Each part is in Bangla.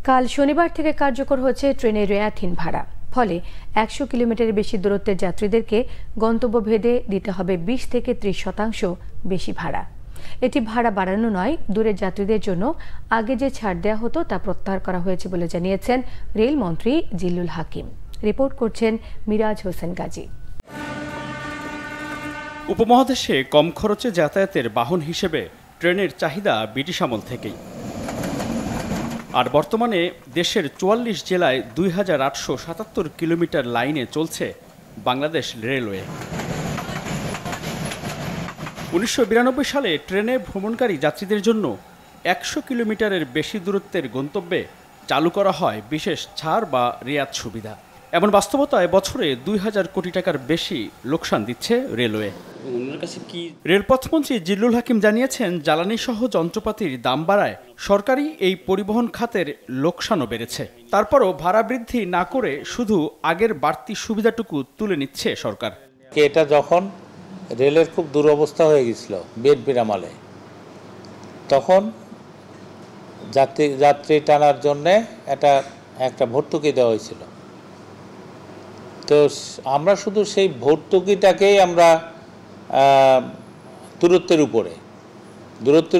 কাল শনিবার থেকে কার্যকর হচ্ছে ট্রেনের রেয়াতহীন ভাড়া। ফলে ১০০ কিলোমিটারের বেশি দূরত্বের যাত্রীদেরকে গন্তব্যভেদে দিতে হবে ২০ থেকে ৩০% বেশি ভাড়া। এটি ভাড়া বাড়ানো নয়, দূরের যাত্রীদের জন্য আগে যে ছাড় দেওয়া হতো তা প্রত্যাহার করা হয়েছে বলে জানিয়েছেন রেলমন্ত্রী জিল্লুল হাকিম। রিপোর্ট করছেন মিরাজ হোসেন গাজী। উপমহাদেশে কম খরচে যাতায়াতের বাহন হিসেবে ট্রেনের চাহিদা ব্রিটিশ আমল থেকেই। আর বর্তমানে দেশের ৪৪ জেলায় ২,৮৭৭ কিলোমিটার লাইনে চলছে বাংলাদেশ রেলওয়ে। ১৯৯২ সালে ট্রেনে ভ্রমণকারী যাত্রীদের জন্য ১০০ কিলোমিটারের বেশি দূরত্বের গন্তব্যে চালু করা হয় বিশেষ ছাড় বা রিয়াত সুবিধা। এমন বাস্তবতায় বছরে ২,০০০ কোটি টাকার বেশি লোকসান দিচ্ছে রেলওয়ে। রেলপথমন্ত্রী জিল্লুল হাকিম জানিয়েছেন, জ্বালানি সহ যন্ত্রপাতির দাম বাড়ায় সরকারি এই পরিবহন খাতের লোকসানও বেড়েছে। তারপরও ভাড়া বৃদ্ধি না করে শুধু আগের বাড়তি সুবিধাটুকু তুলে নিচ্ছে সরকার। এটা যখন রেলের খুব দুরবস্থা হয়ে গেছিল বিএনপির আমলে, তখন যাত্রী টানার জন্যে একটা ভর্তুকি দেওয়া হয়েছিল। তো আমরা শুধু সেই ভর্তুকিটাকেই আমরা দূরত্বের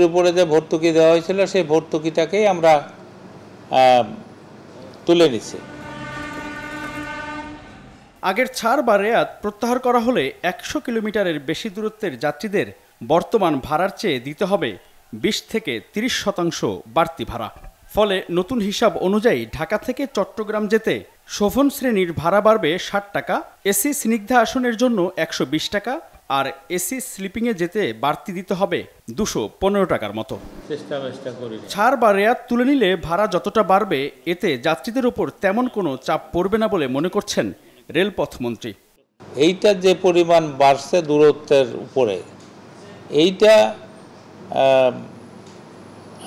উপরে যে ভর্তুকি দেওয়া হয়েছিল সেই ভর্তুকিটাকেই আমরা তুলে নিছি। আগের ছাড় বা রেয়াত প্রত্যাহার করা হলে ১০০ কিলোমিটারের বেশি দূরত্বের যাত্রীদের বর্তমান ভাড়ার চেয়ে দিতে হবে ২০ থেকে ৩০% বাড়তি ভাড়া। ফলে নতুন হিসাব অনুযায়ী ঢাকা থেকে চট্টগ্রাম যেতে শোভন শ্রেণীর ভাড়া বাড়বে ৬০ টাকা, এসি স্নিগ্ধা আসনের জন্য ১২০ টাকা, আর এসি স্লিপিংয়ে যেতে বাড়তি দিতে হবে ২১৫ টাকার মতো। ছাড় বা রেয়াত তুলে নিলে ভাড়া যতটা বাড়বে এতে যাত্রীদের উপর তেমন কোনো চাপ পড়বে না বলে মনে করছেন রেলপথমন্ত্রী। এইটা যে পরিমাণ বাড়ছে দূরত্বের উপরে, এইটা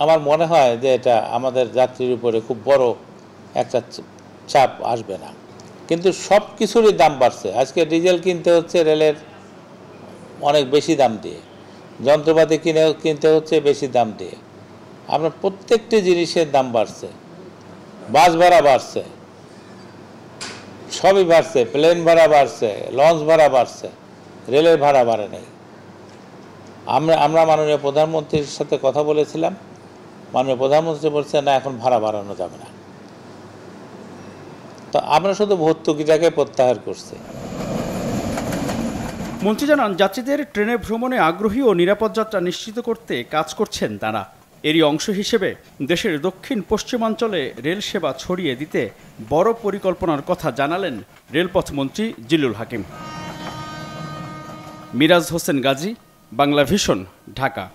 আমার মনে হয় যে এটা আমাদের যাত্রীর উপরে খুব বড় একটা চাপ আসবে না। কিন্তু সব কিছুরই দাম বাড়ছে। আজকে ডিজেল কিনতে হচ্ছে রেলের অনেক বেশি দাম দিয়ে, যন্ত্রপাতি কিনতে হচ্ছে বেশি দাম দিয়ে। আমরা প্রত্যেকটি জিনিসের দাম বাড়ছে, বাস ভাড়া বাড়ছে, সবই বাড়ছে, প্লেন ভাড়া বাড়ছে, লঞ্চ ভাড়া বাড়ছে, রেলের ভাড়া বাড়ে নাই। আমরা মাননীয় প্রধানমন্ত্রীর সাথে কথা বলেছিলাম, মাননীয় প্রধানমন্ত্রী বলছে না, এখন ভাড়া বাড়ানো যাবে না। তো আমরা শুধু ভর্তুকিটাকে প্রত্যাহার করছি। মন্ত্রী জানান, যাত্রীদের ট্রেনে ভ্রমণে আগ্রহী ও নিরাপদ যাত্রা নিশ্চিত করতে কাজ করছেন তারা। এরই অংশ হিসেবে দেশের দক্ষিণ পশ্চিমাঞ্চলে রেল সেবা ছড়িয়ে দিতে বড় পরিকল্পনার কথা জানালেন রেলপথমন্ত্রী জিল্লুল হাকিম। মিরাজ হোসেন গাজী, বাংলা ভিশন, ঢাকা।